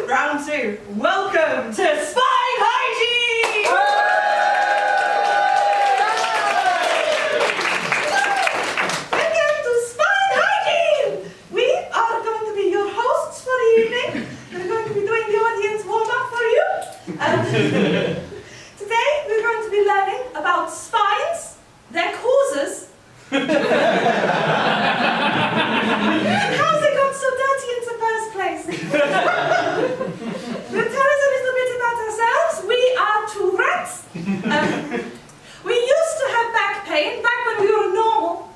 Round two. Welcome to Spine Hygiene! Welcome to Spine Hygiene! We are going to be your hosts for the evening. We're going to be doing the audience warm-up for you. Today we're going to be learning about spines, their causes, and how they got so dirty in the first place. We'll tell us a little bit about ourselves. We are two rats. We used to have back pain back when we were normal.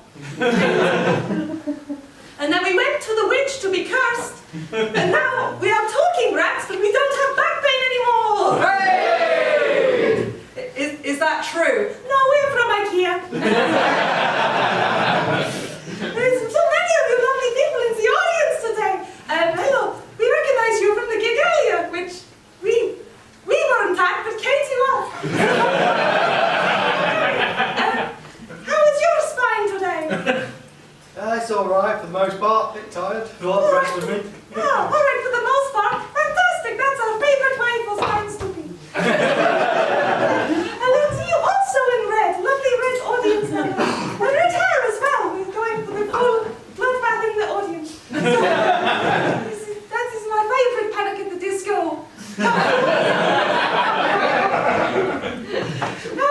And then we went to the witch to be cursed. And now we are talking rats, but we don't have back pain anymore. Hooray! Is that true? No, we're from IKEA. There's so many of you lovely people in the audience today. Hello, we recognize you from the gig earlier, which we weren't at, but Katie was. How is your spine today? It's alright for the most part, a bit tired, like the rest of me. Oh, alright for the most part. Fantastic, that's our favourite way for spines to be. And I see you also in red, lovely red audience member. And red hair as well, we're going for the full bloodbathing the audience. So, that is my favourite Panic at the Disco. How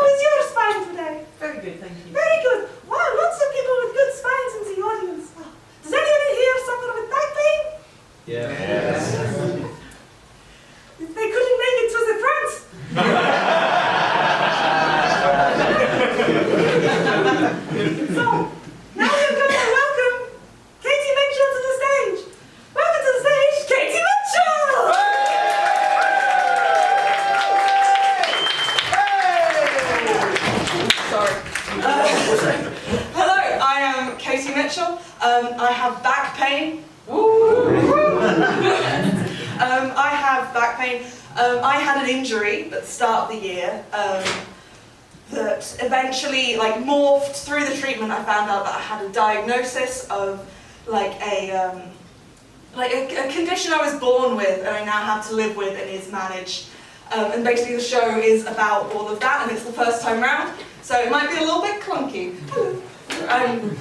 is your spine today? Very good, thank you. Very good. Wow, lots of people with good spines in the audience. Does anyone here suffer with back pain? Yes. They couldn't make it to the front. So, now we're going to welcome Katie Mitchell to the stage. Welcome to the stage, Katie Mitchell! Sorry. Hello, I am Katie Mitchell. I have back pain. I have back pain. I had an injury at the start of the year that eventually morphed through the treatment. I found out that I had a diagnosis of a condition I was born with and I now have to live with and is managed. And basically the show is about all of that, and it's the first time round, so it might be a little bit clunky.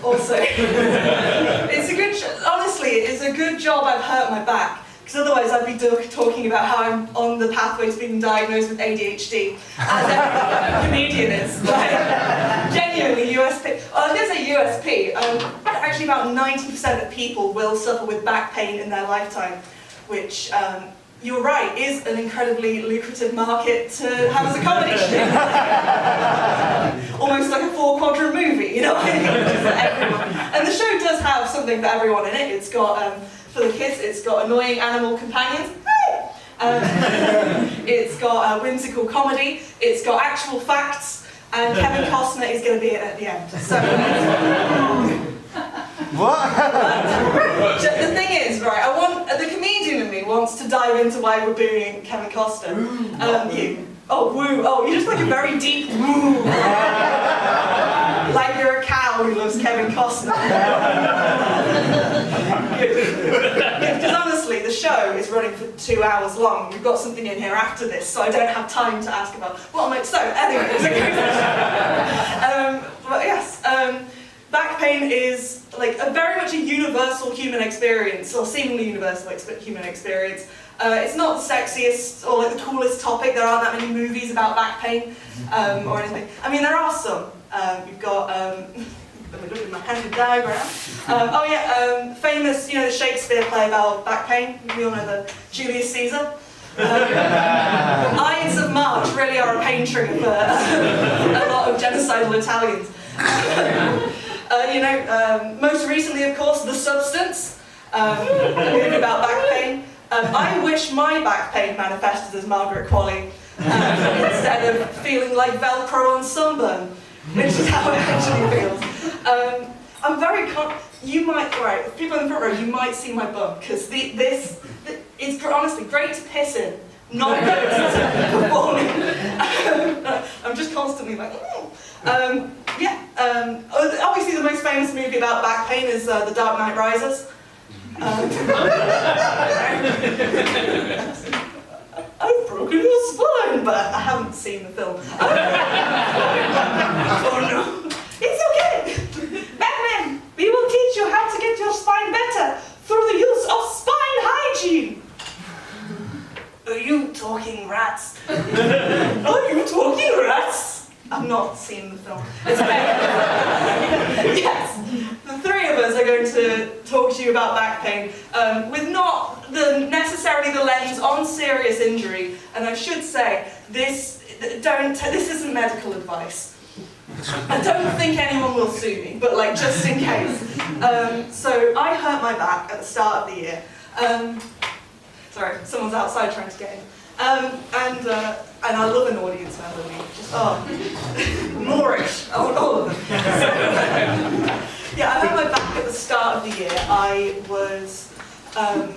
Also, it's a good. Honestly, it's a good job I've hurt my back. Because otherwise I'd be talking about how I'm on the pathway to being diagnosed with ADHD, as every comedian is. Genuinely USP. Well, I was going to say USP. Actually, about 90% of people will suffer with back pain in their lifetime, which, you're right, is an incredibly lucrative market to have as a comedy show. Almost like a 4-quadrant movie, you know what I mean? Just for everyone. And the show does have something for everyone in it. It's got, for the kids, it's got annoying animal companions. It's got whimsical comedy. It's got actual facts. And Kevin Costner is going to be in it at the end. So, What? the thing is, right, the comedian in me wants to dive into why we're booing Kevin Costner. You're just like a very deep woo. Like you're a cow who loves Kevin Costner. Because honestly, the show is running for 2 hours long. We've got something in here after this, so I don't have time to ask about what am I. So anyway, but yes, back pain is very much a universal human experience, or seemingly universal human experience. It's not the sexiest or the coolest topic. There aren't that many movies about back pain or anything. I mean, there are some. You've got. Let me look at my handy diagram. Famous, the Shakespeare play about back pain. We all know the Julius Caesar. Ides of March really are a pain trigger for a lot of genocidal Italians. Most recently, of course, The Substance, a movie about back pain. I wish my back pain manifested as Margaret Qualley instead of feeling like Velcro on sunburn, which is how it actually feels. I'm very you might, right, people in the front row, you might see my bum, because this is honestly great to piss in, not good to performing. I'm just constantly like, obviously the most famous movie about back pain is The Dark Knight Rises. you talking rats? Are you talking rats? I've not seen the film. It's yes, the three of us are going to talk to you about back pain with not necessarily the lens on serious injury. And I should say, this isn't medical advice. I don't think anyone will sue me, but like just in case. So I hurt my back at the start of the year. Sorry, someone's outside trying to get in. And I love an audience member. Just Moorish, all of them. Yeah, I hurt my back at the start of the year. I was, I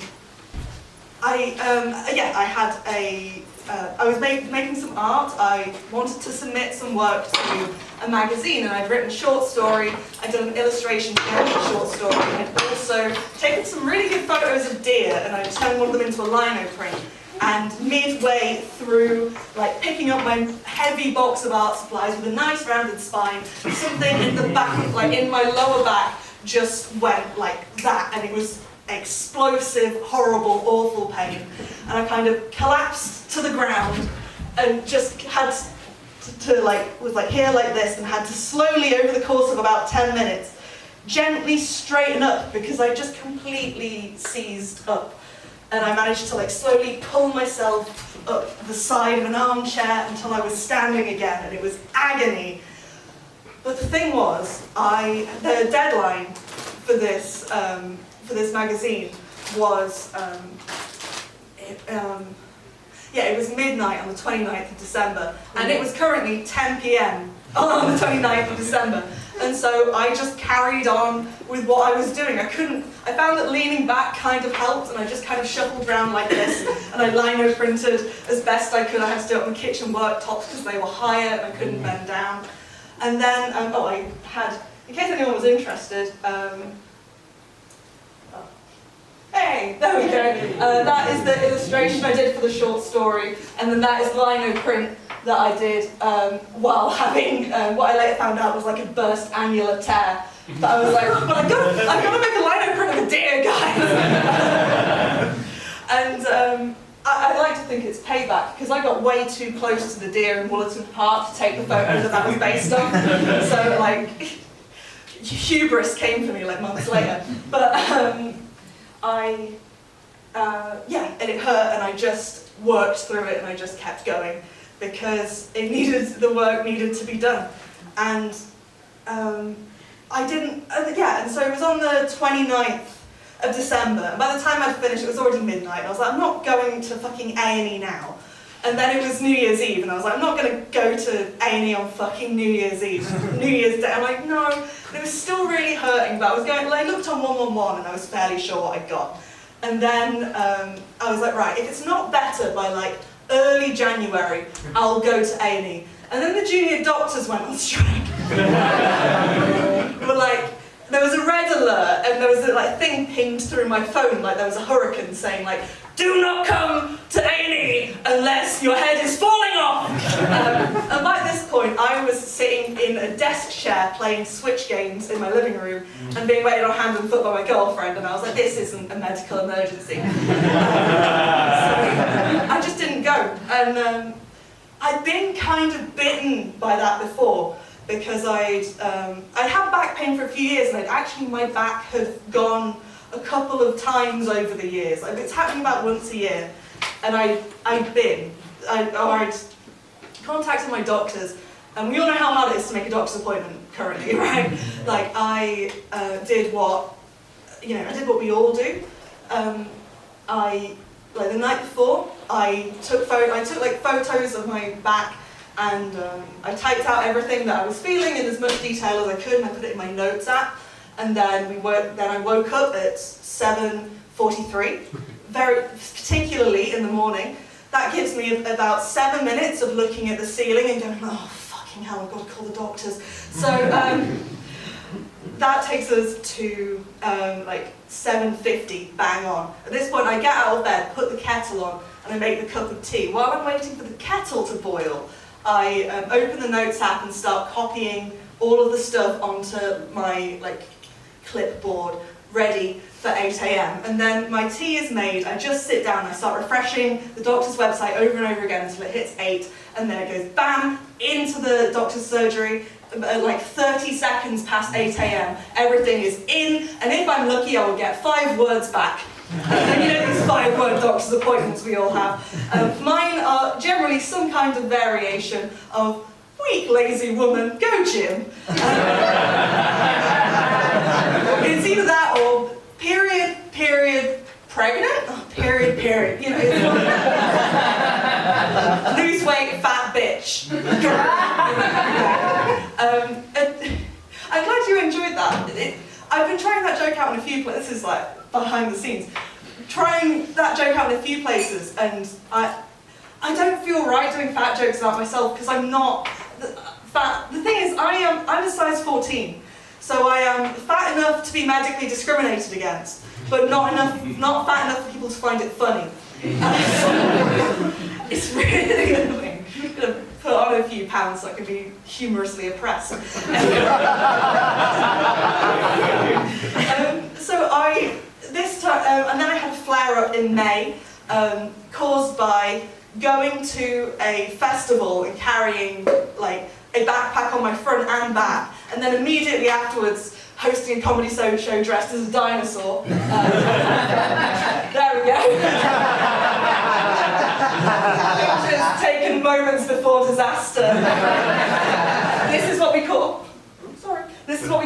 was making some art. I wanted to submit some work to a magazine, and I'd written a short story. I'd done an illustration for the short story. I'd also taken some really good photos of deer, and I'd turned one of them into a lino print. And midway through, like picking up my heavy box of art supplies with a nice rounded spine, something in the back, like in my lower back, just went like that, and it was explosive, horrible, awful pain. And I kind of collapsed to the ground and just had was like here like this, and had to slowly, over the course of about 10 minutes, gently straighten up because I just completely seized up. And I managed to like slowly pull myself up the side of an armchair until I was standing again, and it was agony. But the thing was, the deadline for this magazine was, it was midnight on the 29th of December, and it was currently 10 p.m. on the 29th of December. And so I just carried on with what I was doing. I found that leaning back kind of helped, and I just kind of shuffled around like this, and I lino printed as best I could. I had to do it on the kitchen worktops because they were higher and I couldn't bend down. And then, I had, in case anyone was interested, hey, there we go. That is the illustration I did for the short story, and then that is lino print that I did while having what I later found out was like a burst annular tear. But I was like, but I've got to make a lino print of a deer, guys. And I like to think it's payback, because I got way too close to the deer in Woollerton Park to take the photo that was based on. So like, hubris came for me like months later. But and it hurt, and I just worked through it, and I just kept going, because the work needed to be done. And and so it was on the 29th of December, and by the time I'd finished it was already midnight, and I was like, I'm not going to fucking A&E now. And then it was New Year's Eve, and I was like, I'm not going to go to A&E on fucking New Year's Eve, New Year's Day. I'm like, no. And it was still really hurting, but I looked on 111, and I was fairly sure what I'd got. And then I was like, right, if it's not better by like early January, I'll go to A&E. And then the junior doctors went on strike. But like, there was a red alert, and there was a like thing pinged through my phone, like there was a hurricane saying like, do not come to A&E unless your head is falling off. And by this point, I was sitting in a desk chair playing Switch games in my living room and being waited on hand and foot by my girlfriend, and I was like, this isn't a medical emergency. So I just didn't go. And I'd been kind of bitten by that before, because I'd had back pain for a few years, and my back had gone a couple of times over the years. It's happening about once a year, and I'd contacted my doctors, and we all know how hard it is to make a doctor's appointment currently, right? Like I did what we all do. The night before, I took photos of my back, and I typed out everything that I was feeling in as much detail as I could, and I put it in my notes app. And then I woke up at 7:43, very particularly in the morning. That gives me about 7 minutes of looking at the ceiling and going, oh fucking hell, I've got to call the doctors. So that takes us to like 7:50, bang on. At this point, I get out of bed, put the kettle on, and I make the cup of tea. While I'm waiting for the kettle to boil, I open the notes app and start copying all of the stuff onto my clipboard, ready for 8 a.m. And then my tea is made, I just sit down, I start refreshing the doctor's website over and over again until it hits 8, and then it goes bam, into the doctor's surgery, like 30 seconds past 8 a.m. Everything is in, and if I'm lucky I will get 5 words back. You know these 5-word doctor's appointments we all have. Mine are generally some kind of variation of weak, lazy woman, go gym. It's either that or period, pregnant, period. You know, lose weight, fat bitch. I'm glad you enjoyed that. I've been trying that joke out in a few places. This is like behind the scenes. Trying that joke out in a few places, and I don't feel right doing fat jokes about myself because I'm not fat. The thing is, I'm a size 14, so I am fat enough to be medically discriminated against, but not fat enough for people to find it funny. It's really annoying. I'm gonna put on a few pounds so I can be humorously oppressed. And then I had a flare-up in May, caused by going to a festival and carrying like a backpack on my front and back, and then immediately afterwards hosting a comedy show dressed as a dinosaur. There we go. Pictures taken moments before disaster. This is what we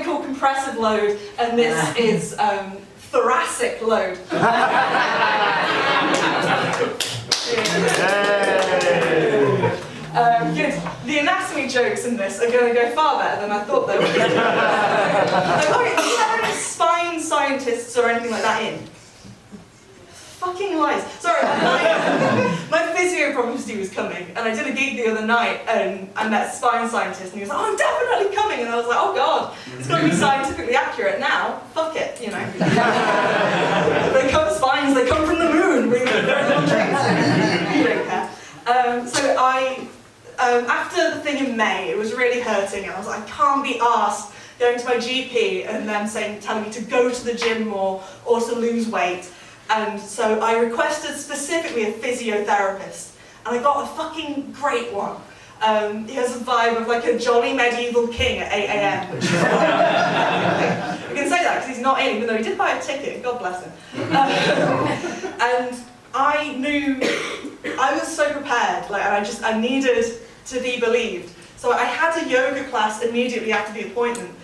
call compressive load, and this is thoracic load. Good. The anatomy jokes in this are going to go far better than I thought they would. Do you have any spine scientists or anything like that in? Fucking lies. Sorry, my physio prophecy was coming, and I did a gig the other night, and I met a spine scientist, and he was like, "Oh, I'm definitely coming," and I was like, "Oh God, it's got to be scientifically accurate now. Fuck it, you know." They come spines, they come from the moon. We don't care. So after the thing in May, it was really hurting, and I was like, I can't be arsed going to my GP and them telling me to go to the gym more or to lose weight. And so I requested specifically a physiotherapist, and I got a fucking great one. He has a vibe of like a jolly medieval king at 8 a.m. Which is we can say that because he's not in, even though he did buy a ticket, God bless him. And I knew, I was so prepared, like, and I needed to be believed. So I had a yoga class immediately after the appointment.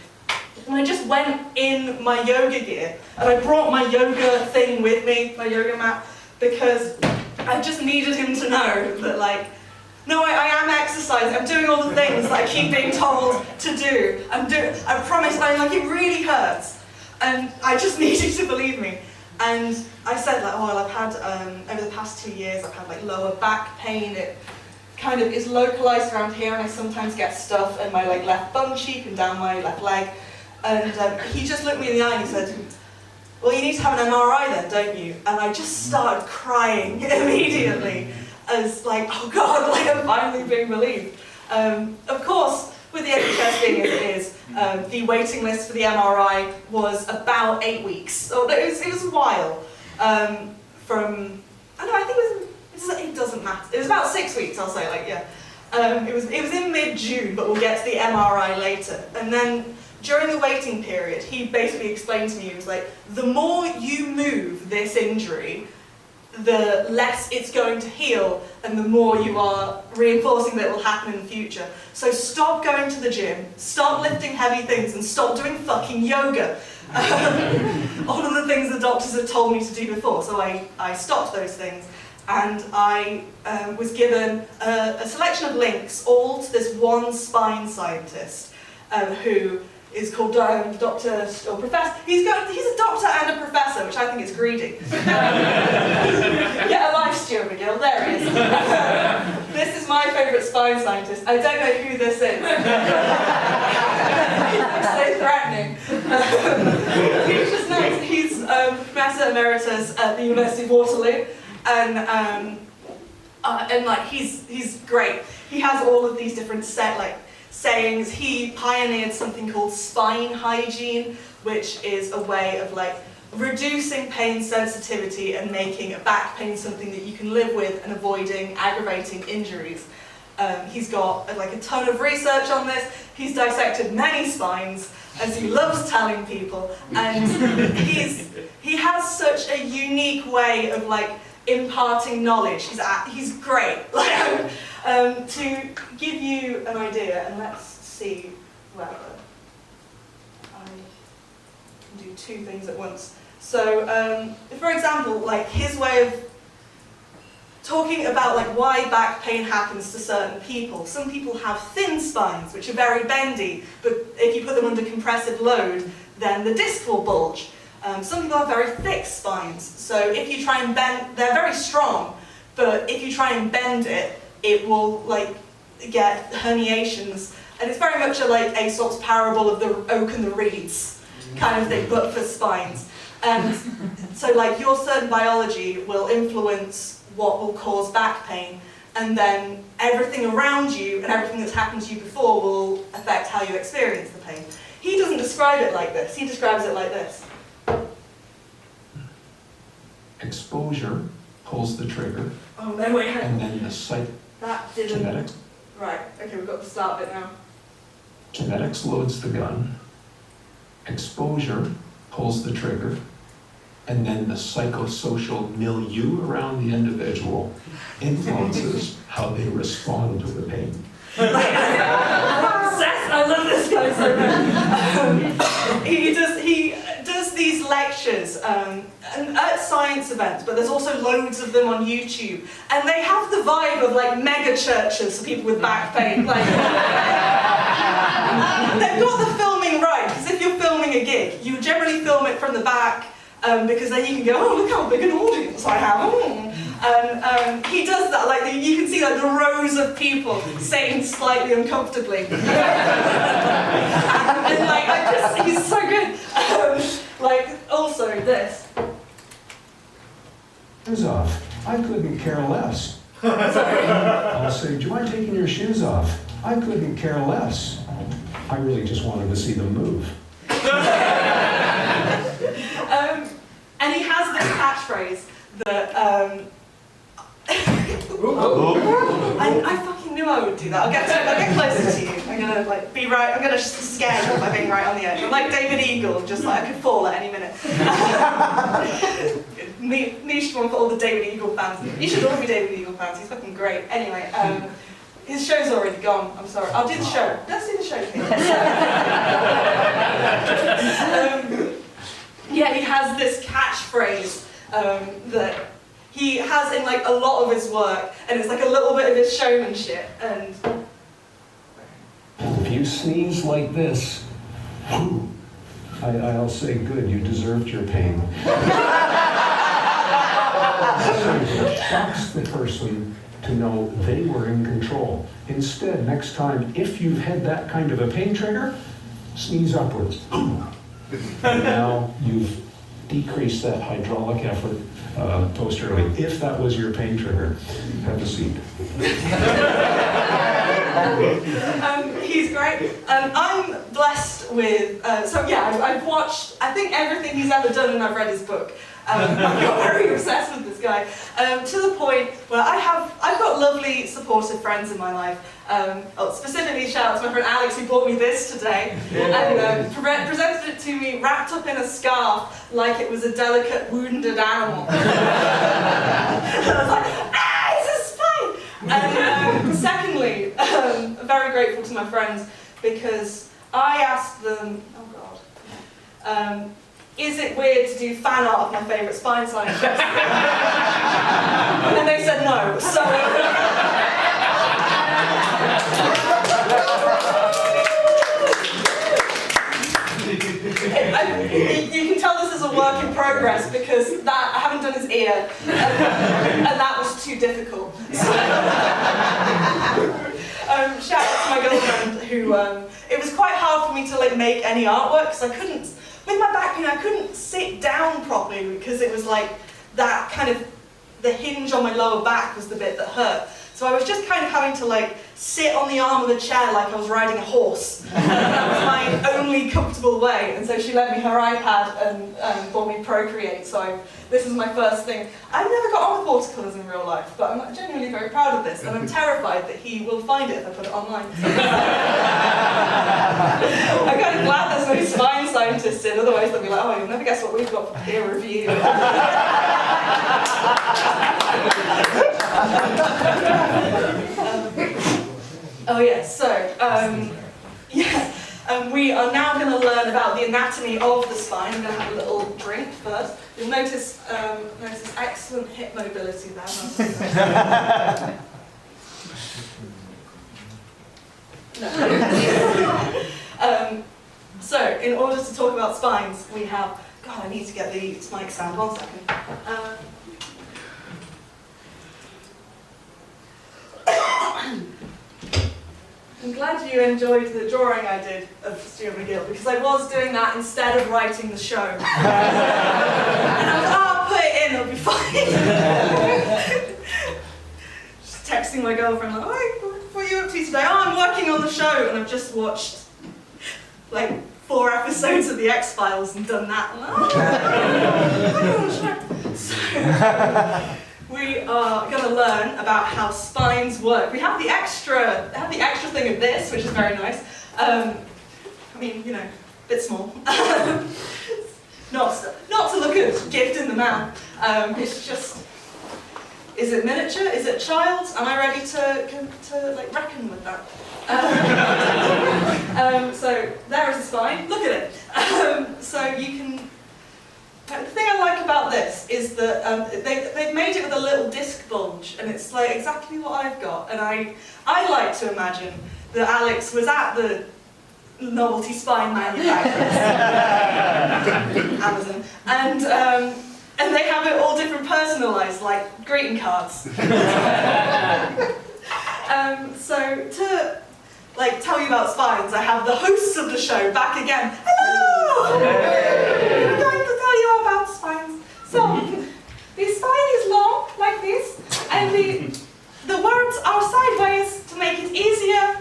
And I just went in my yoga gear, and I brought my yoga thing with me, my yoga mat, because I just needed him to know that, like, no, I am exercising, I'm doing all the things that I keep being told to do. I promise, it really hurts. And I just needed to believe me. And I said, like, oh, well, I've had, over the past 2 years, I've had, like, lower back pain. It kind of is localized around here, and I sometimes get stuff in my, like, left bum cheek and down my left leg. And he just looked me in the eye and he said, well, you need to have an MRI then, don't you? And I just started crying immediately as like, oh God, like I'm finally being relieved. Of course, with the NHS being as it is, the waiting list for the MRI was about 8 weeks. So it was a while. It doesn't matter. It was about 6 weeks, I'll say, like, yeah. It was in mid-June, but we'll get to the MRI later. And then during the waiting period, he basically explained to me, he was like, the more you move this injury, the less it's going to heal, and the more you are reinforcing that it will happen in the future. So stop going to the gym, stop lifting heavy things, and stop doing fucking yoga. All of the things the doctors had told me to do before, so I stopped those things. And I was given a selection of links, all to this one spine scientist who is called Doctor or Professor. He's a doctor and a professor, which I think is greedy. Get a life, Stuart McGill. There he is. This is my favourite spine scientist. I don't know who this is. He looks so threatening. He's just nice. He's Professor Emeritus at the University of Waterloo. And like he's great. He has all of these different sayings. He pioneered something called spine hygiene, which is a way of like reducing pain sensitivity and making a back pain something that you can live with and avoiding aggravating injuries. He's got like a ton of research on this. He's dissected many spines, as he loves telling people, and he has such a unique way of like imparting knowledge. He's great. Like, to give you an idea, and let's see whether I can do two things at once. So, for example, like his way of talking about like why back pain happens to certain people. Some people have thin spines, which are very bendy, but if you put them under compressive load, then the disc will bulge. Some people have very thick spines, so if you try and bend, they're very strong, but if you try and bend it, it will like get herniations, and it's very much like Aesop's parable of the oak and the reeds kind of thing, but for spines. And so like your certain biology will influence what will cause back pain, and then everything around you and everything that's happened to you before will affect how you experience the pain. He doesn't describe it like this, he describes it like this. Exposure pulls the trigger, Oh no, wait, and then the that didn't... genetics. Right, okay, we've got the start bit now. Genetics loads the gun, exposure pulls the trigger, and then the psychosocial milieu around the individual influences how they respond to the pain. I love this guy so much. He does these lectures at science events, but there's also loads of them on YouTube, and they have the vibe of like mega churches for people with back pain. Like, they've got the filming right, because if you're filming a gig, you generally film it from the back, because then you can go, oh, look how big an audience I have. And he does that, like you can see like the rows of people sitting slightly uncomfortably. and like he's so good. Like also this. Shoes off. I couldn't care less. Sorry. I'll say, do you mind taking your shoes off? I couldn't care less. I really just wanted to see them move. And he has this catchphrase that I fucking knew I would do that. I'll get closer to you. I'm gonna like be right. I'm gonna scare you by being right on the edge. I'm like David Eagle, just like I could fall at any minute. Niche one for all the David Eagle fans. You should all be David Eagle fans. He's fucking great. Anyway, his show's already gone. I'm sorry. I'll do the show. Let's do the show. Yeah, he has this catchphrase that he has in like a lot of his work, and it's like a little bit of his showmanship. And If you sneeze like this, I'll say, good, you deserved your pain. It shocks the person to know they were in control. Instead, next time, if you've had that kind of a pain trigger, sneeze upwards. Now you've decreased that hydraulic effort posteriorly. If that was your pain trigger, have a seat. He's great. I'm blessed with, I've watched, I think everything he's ever done, and I've read his book. I got very obsessed with this guy, to the point where I've got lovely, supportive friends in my life. Specifically, shout out to my friend Alex, who bought me this today, and presented it to me wrapped up in a scarf like it was a delicate, wounded animal. And I was like, this is fine! And secondly, very grateful to my friends, because I asked them, is it weird to do fan art of my favourite spine scientist? And then they said no. So you can tell this is a work in progress, because that I haven't done his ear, and that was too difficult. So, shout out to my girlfriend, who it was quite hard for me to like make any artwork, because I couldn't. With my back pain, I couldn't sit down properly, because it was like that kind of, the hinge on my lower back was the bit that hurt. So I was just kind of having to like sit on the arm of a chair like I was riding a horse. That was my only comfortable way. And so she lent me her iPad and bought me Procreate. So this is my first thing. I've never got on with watercolours in real life, but I'm genuinely very proud of this. And I'm terrified that he will find it if I put it online. I'm kind of glad there's no spine scientists in, otherwise they'll be like, oh, you'll never guess what we've got for peer review. Oh yes, so we are now going to learn about the anatomy of the spine. I'm going to have a little drink first. You'll notice excellent hip mobility there. So, in order to talk about spines, we have. God, I need to get the mic stand. 1 second. I'm glad you enjoyed the drawing I did of Stuart McGill, because I was doing that instead of writing the show. And I was like, oh, put it in, it'll be fine. Just texting my girlfriend, like, oh, what are you up to today? Oh, I'm working on the show, and I've just watched, like, 4 episodes of The X-Files and done that. I'm like, oh, so, we are going to learn about how spines work. We have the extra thing of this, which is very nice. I mean, you know, a bit small. Not to look at gift in the man. It's just, is it miniature? Is it child? Am I ready to like reckon with that? So there is a spine. Look at it. So you can. The thing I like about this is that they've made it with a little disc bulge, and it's like exactly what I've got. And I like to imagine that Alex was at the novelty spine manufacturers, Amazon, and they have it all different personalised, like greeting cards. So to like tell you about spines, I have the hosts of the show back again. Hello! I'm going to tell you about spines. So, the spine is long, like this, and the words are sideways to make it easier,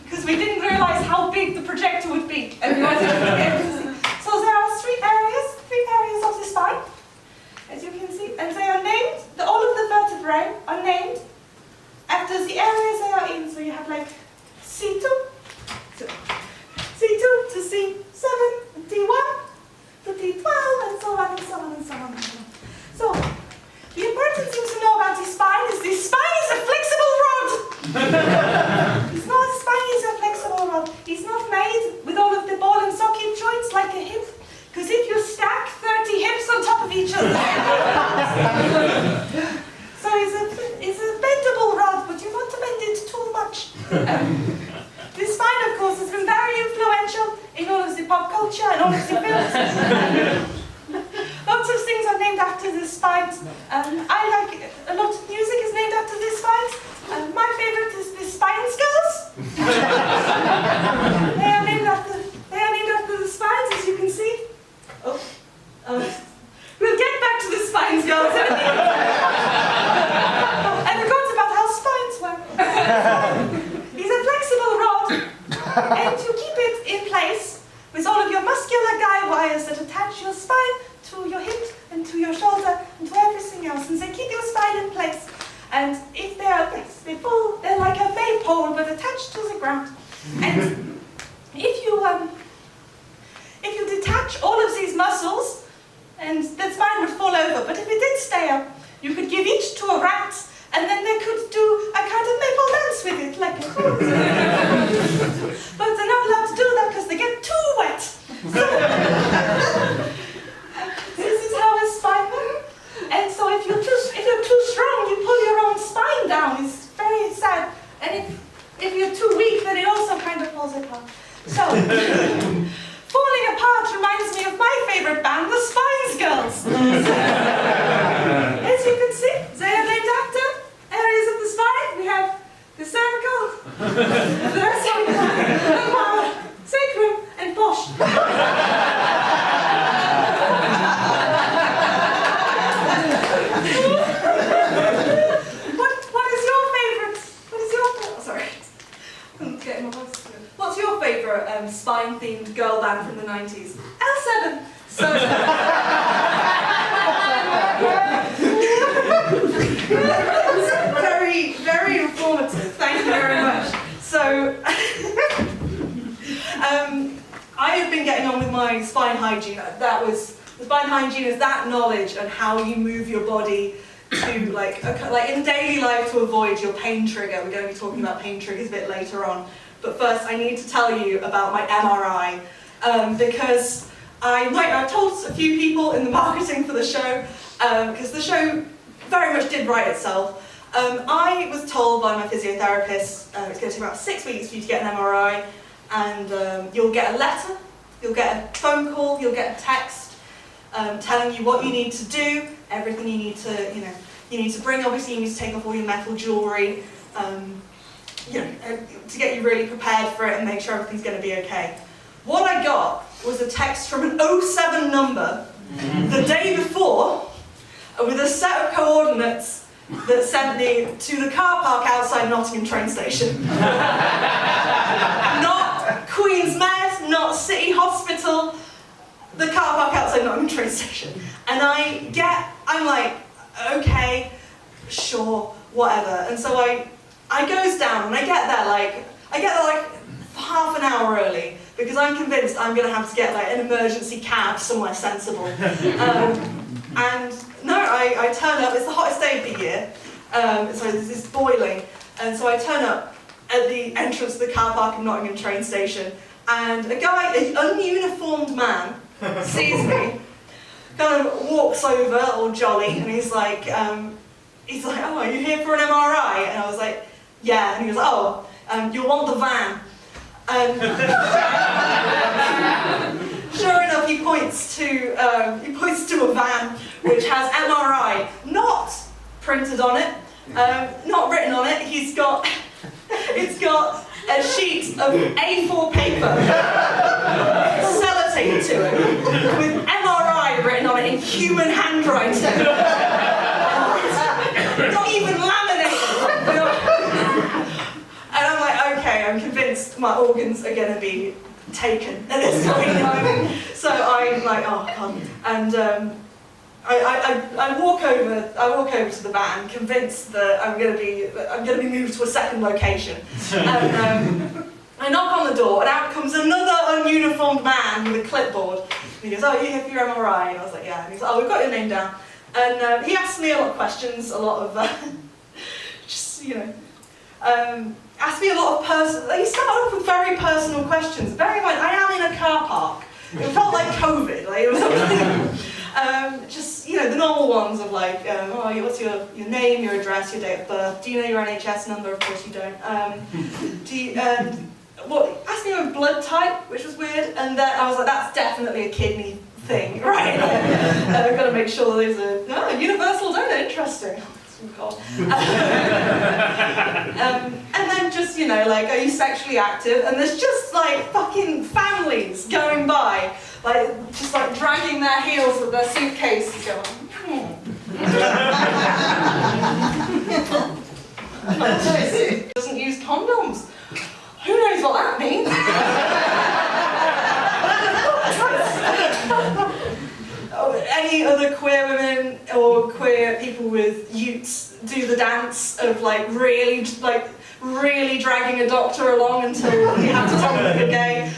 because we didn't realise how big the projector would be, and we wanted to be able to see. So there are three areas of the spine, as you can see, and they are named, all of the vertebrae are named after the areas they are in. So you have like C2 to C7, and T1 to T12, and so on and so on and so on and so on. So, the important thing to know about the spine is a flexible rod. It's not a spine, it's a flexible rod. It's not made with all of the ball and socket joints like a hip, because if you stack 30 hips on top of each other, so it's a bendable rod, but you want to bend it too much. This spine, of course, has been very influential in all of the pop culture and all of the films. Lots of things are named after the spines. I like a lot of music is named after the spines. My favorite is the Spine Skulls. They are named after the spines, as you can see. We'll get back to the Spine Skulls. I forgot about how spines work. These are flexible Heartland from the 90s. L7. So very, very informative. Thank you very much. So I have been getting on with my spine hygiene. The spine hygiene is that knowledge and how you move your body to like in daily life to avoid your pain trigger. We're going to be talking about pain triggers a bit later on. But first, I need to tell you about my MRI because I've told a few people in the marketing for the show because the show very much did write itself. I was told by my physiotherapist it's going to take about 6 weeks for you to get an MRI, and you'll get a letter, you'll get a phone call, you'll get a text telling you what you need to do, everything you need to, you need to bring. Obviously, you need to take off all your metal jewellery, to get you really prepared for it and make sure everything's going to be okay. What I got was a text from an 07 number the day before with a set of coordinates that sent me to the car park outside Nottingham train station. Not Queen's Meadows, not City Hospital, the car park outside Nottingham train station. And I'm like, okay, sure, whatever. And so I goes down and I get there like half an hour early because I'm convinced I'm going to have to get like an emergency cab somewhere sensible. And no, I turn up, it's the hottest day of the year, so it's boiling, and so I turn up at the entrance to the car park in Nottingham train station, and a guy, an ununiformed man, sees me, kind of walks over, all jolly, and he's like, oh, are you here for an MRI? And I was like, yeah, and he was like, oh, you'll want the van. And sure enough, he points to a van which has MRI not printed on it, not written on it. It's got a sheet of A4 paper sellotaped to it with MRI written on it in human handwriting. Not even laminated. And I'm like, okay, I'm convinced my organs are going to be taken at this point. So I'm like, oh god. And I walk over to the van, convinced that I'm going to be moved to a second location. And I knock on the door, and out comes another ununiformed man with a clipboard. And he goes, oh, you here for your MRI? And I was like, yeah. And he's like, oh, we've got your name down. And he asked me a lot of questions, a lot of asked me a lot of he started off with very personal questions. Bear in mind, I am in a car park. It felt like COVID. Like, it was the normal ones of like, what's your name, your address, your date of birth? Do you know your NHS number? Of course you don't. Asked me my blood type, which was weird, and then I was like, that's definitely a kidney thing, right? I've got to make sure there's a universal donor. Interesting. And then just, are you sexually active? And there's just like fucking families going by, just dragging their heels with their suitcases going, doesn't use condoms. Who knows what that means? Any other queer women or queer people with utes do the dance of really dragging a doctor along until you have to tell them that you're gay?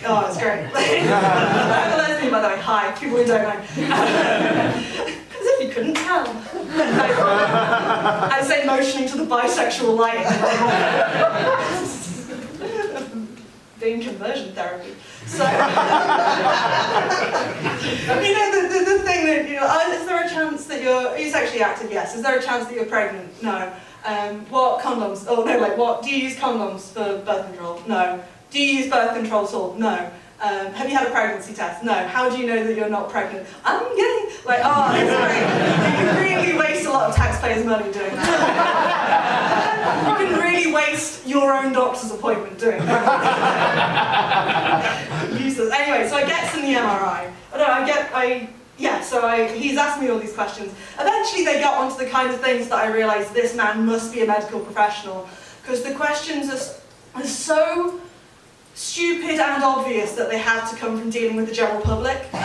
Oh, it's great. I'm a lesbian, by the way. Hi, people who don't know. As if you couldn't tell. I say motioning to the bisexual light. Doing conversion therapy. So, the thing that, is there a chance that are you sexually active? Yes. Is there a chance that you're pregnant? No. What condoms? Oh, no, what? Do you use condoms for birth control? No. Do you use birth control at all? No. Have you had a pregnancy test? No. How do you know that you're not pregnant? I'm getting, it's great. You can really waste a lot of taxpayers' money doing that. You can really waste your own doctor's appointment doing that. Useless. Anyway, so I get some the MRI. He's asked me all these questions. Eventually they got onto the kind of things that I realised this man must be a medical professional, because the questions are so stupid and obvious that they have to come from dealing with the general public. No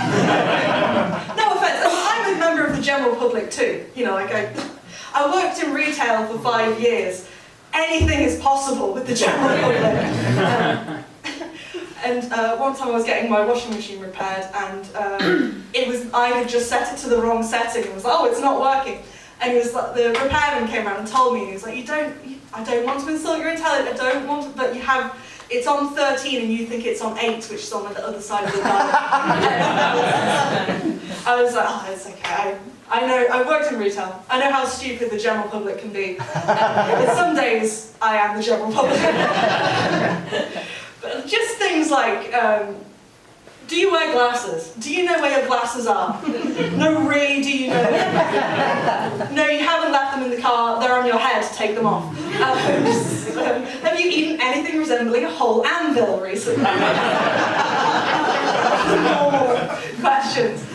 offense, I'm a member of the general public too. You know, like I worked in retail for 5 years. Anything is possible with the general public. And one time I was getting my washing machine repaired, and I had just set it to the wrong setting, and was like, oh, it's not working. And he was like, the repairman came around and told me, and he was like, I don't want to insult your intelligence, I don't want to, but it's on 13 and you think it's on 8, which is on the other side of the dial. I was like, oh, it's okay. I know, I worked in retail. I know how stupid the general public can be. But some days I am the general public. But just things like, do you wear glasses? Do you know where your glasses are? No, really, do you know? No, you haven't left them in the car, they're on your head, take them off. Have you eaten anything resembling a whole anvil recently? Normal questions.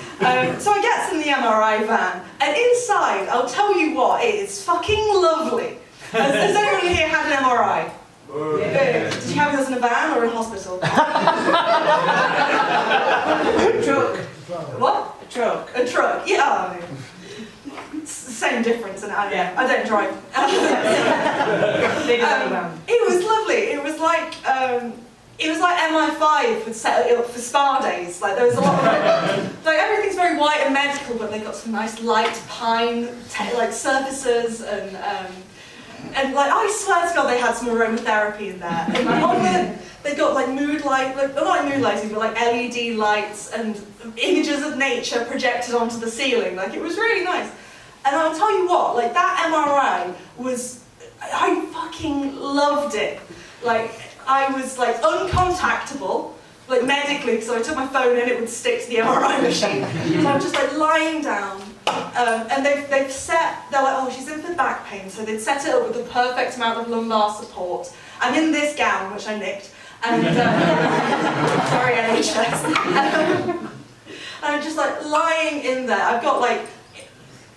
So I get in the MRI van, and inside, I'll tell you what, it is fucking lovely. Has anyone here had an MRI? Yeah. Did you have yours in a van or in a hospital? Truck. What? A truck. A truck, yeah. It's the same difference, and I don't drive. It was lovely. It was like MI5 would set it up for spa days. Like there was a lot of like everything's very white and medical, but they've got some nice light pine like surfaces and like I swear to God they had some aromatherapy in there. And like they got like mood light, like not like mood lighting, but like LED lights and images of nature projected onto the ceiling. Like it was really nice. And I'll tell you what, like that MRI was, I fucking loved it. Like I was like uncontactable, like medically, so I took my phone and it would stick to the MRI machine. So I'm just like lying down, and they've set, they're like, oh, she's in for back pain, so they'd set it up with the perfect amount of lumbar support. I'm in this gown, which I nicked, and sorry NHS. And I'm just like lying in there. I've got like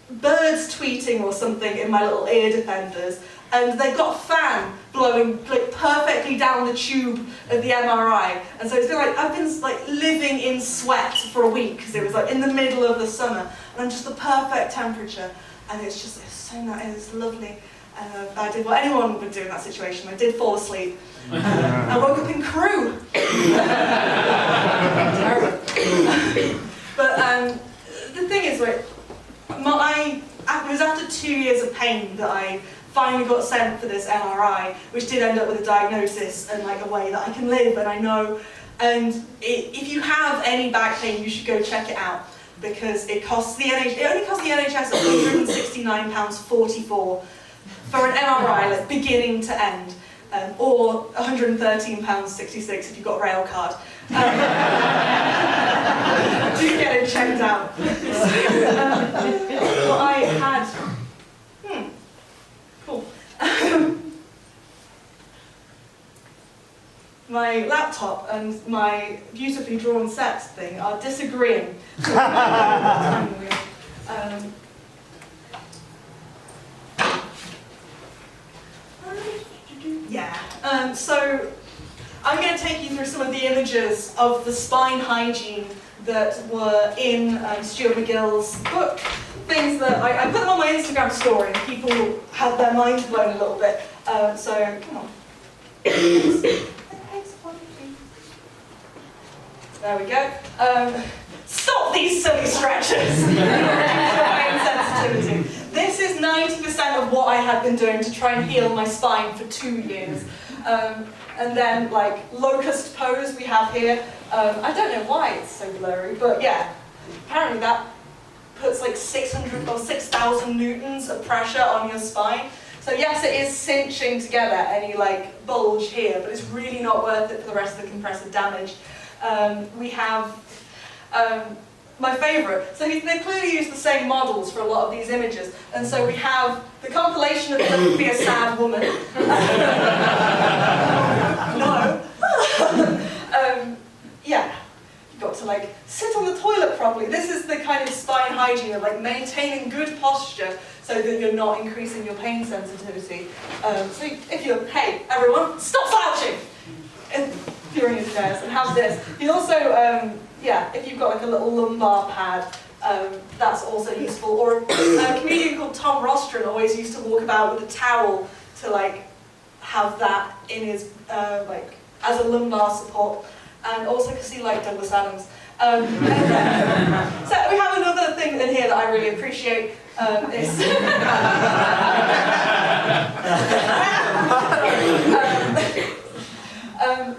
birds tweeting or something in my little ear defenders, and they've got a fan blowing like perfectly down the tube of the MRI, and so it's been like I've been like living in sweat for a week because it was like in the middle of the summer, and I'm just the perfect temperature, and it's so nice, it's lovely. And I did what anyone would do in that situation. I did fall asleep. I woke up in crew. Terrible. But the thing is, like, it was after 2 years of pain that I finally got sent for this MRI, which did end up with a diagnosis and like a way that I can live, and I know. And if you have any back pain, you should go check it out because it only costs the NHS £169.44 for an MRI, like beginning to end, or £113.66 if you've got a rail card. Do get it checked out. Well, I had. Cool. My laptop and my beautifully drawn set thing are disagreeing. So I'm going to take you through some of the images of the spine hygiene that were in Stuart McGill's book. Things that I put them on my Instagram story, and people had their minds blown a little bit. So come on. There we go. Stop these silly stretches. Insensitivity. This is 90% of what I had been doing to try and heal my spine for 2 years. And then, like, locust pose we have here. I don't know why it's so blurry, but yeah, apparently that puts like 600 or 6,000 newtons of pressure on your spine. So yes, it is cinching together any like bulge here, but it's really not worth it for the rest of the compressive damage. We have my favourite. So they clearly use the same models for a lot of these images. And so we have the compilation of Don't Be a Sad Woman. No. Yeah. You've got to like sit on the toilet properly. This is the kind of spine hygiene of like maintaining good posture so that you're not increasing your pain sensitivity. So if you're, hey everyone, stop slouching! And during his chairs, and have this. He also, if you've got like a little lumbar pad, that's also useful. Or a comedian called Tom Rostron always used to walk about with a towel to like have that in his like as a lumbar support, and also because he liked Douglas Adams. So we have another thing in here that I really appreciate.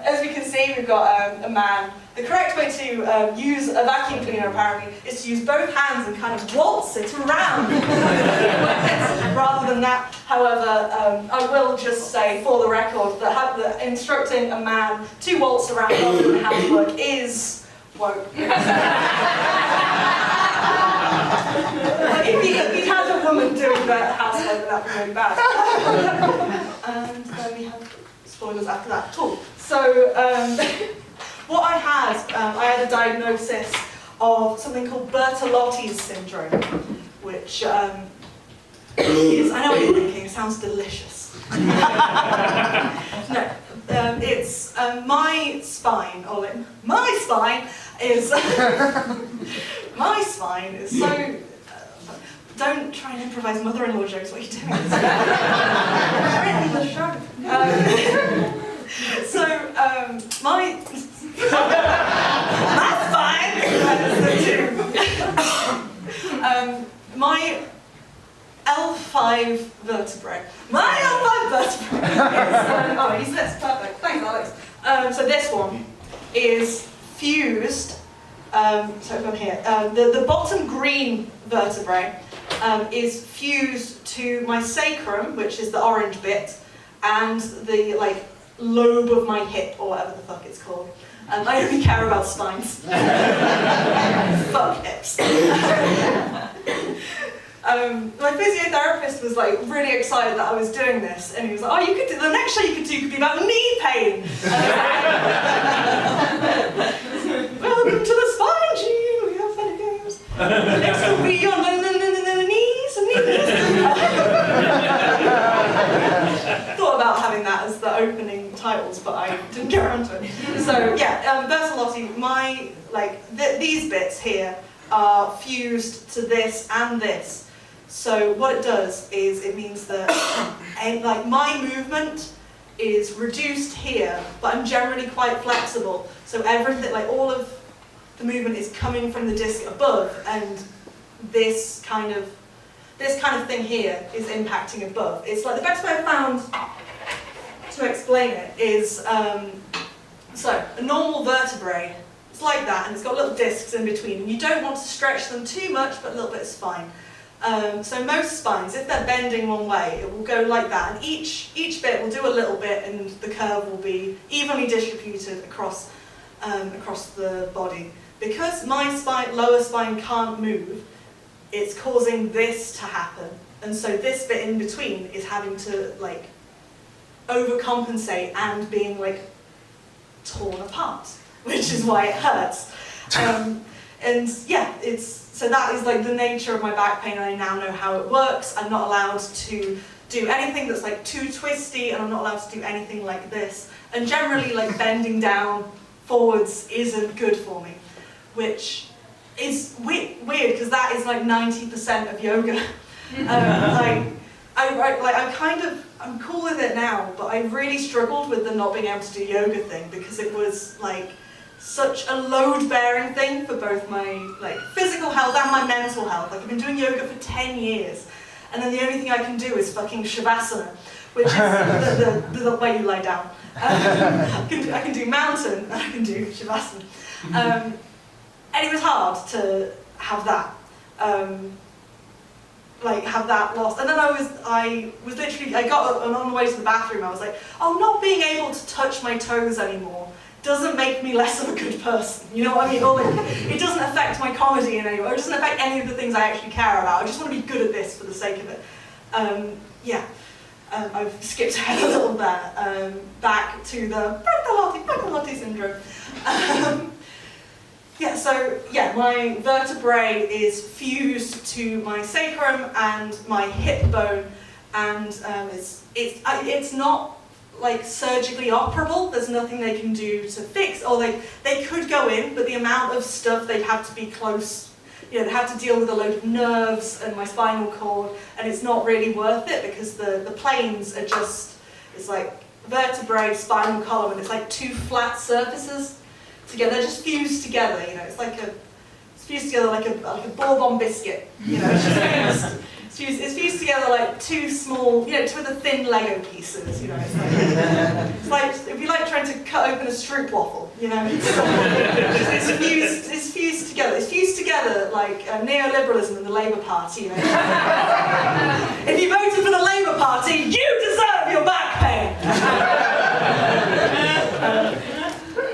As we can see, we've got a man. The correct way to use a vacuum cleaner, apparently, is to use both hands and kind of waltz it around. Rather than that, however, I will just say, for the record, that instructing a man to waltz around rather than housework is woke. If he has a woman doing the housework, that would be really bad. And then we have spoilers after that. Cool. So, what I had a diagnosis of something called Bertolotti's syndrome, which is, I know what you're thinking, it sounds delicious. No, it's my spine is so. Don't try and improvise mother-in-law jokes. What are you doing? The show. My spine. My L5 vertebrae. He's this. Perfect. Thanks, Alex. So this one is fused. So from here, the bottom green vertebrae is fused to my sacrum, which is the orange bit, and the like lobe of my hip, or whatever the fuck it's called. I only care about spines. Fuck hips. My physiotherapist was like really excited that I was doing this, and he was like, "Oh, you could do the next show you could do could be about knee pain." Welcome to the Spine Gym. We have funny games. Next will be your knees and knees. Thought about having that as the opening titles, but I didn't get around to it. So yeah, Bertolotti, these bits here are fused to this and this. So what it does is it means that my movement is reduced here, but I'm generally quite flexible. So everything, like all of the movement is coming from the disc above, and this kind of thing here is impacting above. It's like the best way I've found to explain it is, so a normal vertebrae, it's like that, and it's got little discs in between, and you don't want to stretch them too much, but a little bit is fine. So most spines, if they're bending one way, it will go like that, and each bit will do a little bit, and the curve will be evenly distributed across the body. Because my lower spine can't move, it's causing this to happen, and so this bit in between is having to like overcompensate and being like torn apart, which is why it hurts. And yeah, so that is like the nature of my back pain, and I now know how it works. I'm not allowed to do anything that's like too twisty, and I'm not allowed to do anything like this. And generally, like bending down forwards isn't good for me, which is weird because that is like 90% of yoga. I'm cool with it now, but I really struggled with the not being able to do yoga thing because it was like such a load-bearing thing for both my like physical health and my mental health. Like I've been doing yoga for 10 years, and then the only thing I can do is fucking shavasana, which is the way you lie down. I can do mountain and I can do shavasana. And it was hard to have that. Have that lost. And then I was literally, I got up and on the way to the bathroom, I was like, oh, not being able to touch my toes anymore doesn't make me less of a good person. You know what I mean? Or like, it doesn't affect my comedy in any way. It doesn't affect any of the things I actually care about. I just want to be good at this for the sake of it. I've skipped ahead a little there. Back to the Bertolotti syndrome. My vertebrae is fused to my sacrum and my hip bone, and it's not like surgically operable. There's nothing they can do to fix, or they could go in, but the amount of stuff they'd have to be close, you know, they have to deal with a load of nerves and my spinal cord, and it's not really worth it because the planes are just, it's like vertebrae, spinal column, and it's like two flat surfaces together. They're just fused together, you know. It's fused together like a bourbon biscuit, you know. It's fused together like two small, you know, two of the thin Lego pieces, you know. It's like it'd be like trying to cut open a stroopwafel, you know. It's fused together. It's fused together like neoliberalism and the Labour Party, you know. If you voted for the Labour Party, you deserve your back pain.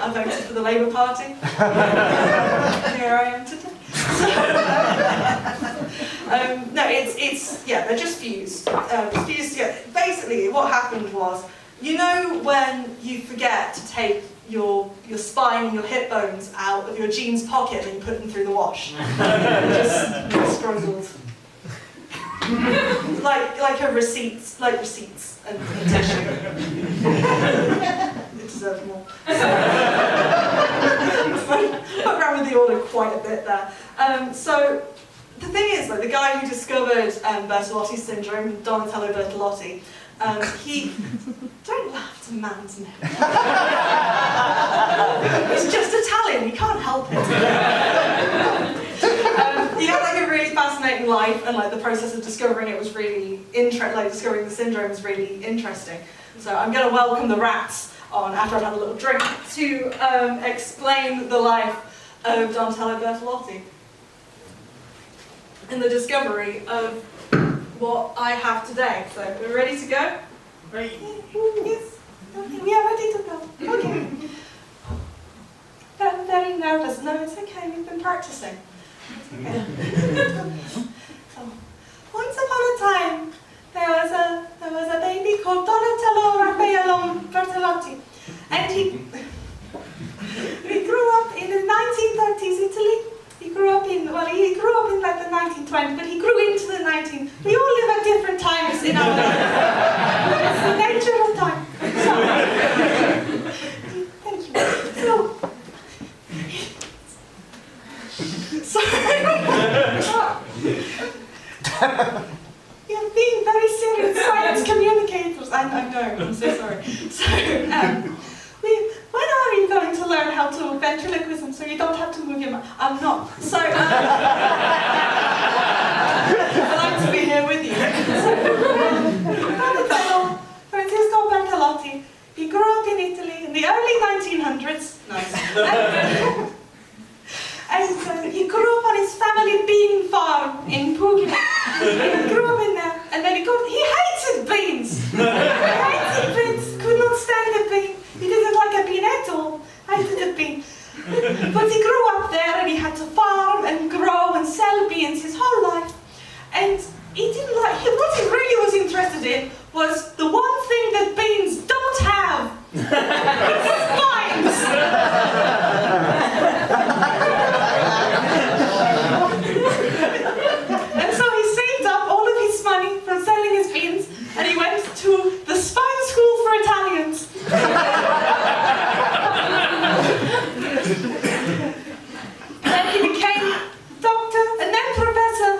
I voted for the Labour Party. Here I am today. No, yeah, they're just fused. Fused together. Basically, what happened was, you know, when you forget to take your spine and your hip bones out of your jeans pocket and you put them through the wash, just struggled. like receipts and tissue. It deserves more. I ran with the order quite a bit there. So the thing is, like, the guy who discovered Bertolotti's syndrome, Donatello Bertolotti, he don't laugh, it's a man's name. He's just Italian, you can't help it. He had like a really fascinating life, and like the process of discovering it was really discovering the syndrome was really interesting. So I'm going to welcome the rats on after I've had a little drink to explain the life of Donatello Bertolotti and the discovery of what I have today. So we're ready to go? Ready. Yes. Okay, we are ready to go. Okay. I'm very nervous. No, it's okay. We've been practicing. Okay. So, once upon a time, there was a baby called Donatello Raffaello Bertolotti, and he grew up in the 1930s Italy. He grew up in like the 1920s, but he grew into the 19. We all live at different times in our lives. It's the nature of time. Thank you. You're being very serious science communicators. I know, I'm so sorry. So, when are you going to learn how to ventriloquism so you don't have to move your mouth? I'm not. So, I'd like to be here with you. So, Francesco Bertolotti, he grew up in Italy in the early 1900s. Nice. And he grew up on his family bean farm in Puglia. He grew up in there, and then he hated beans. He hated beans, could not stand a bean. He didn't like a bean at all. Hated a bean. But he grew up there, and he had to farm and grow and sell beans his whole life. And he didn't like, what he really was interested in was the one thing that beans don't have. Spines. And so he saved up all of his money from selling his beans, and he went to the Spine School for Italians. Then he became doctor and then professor.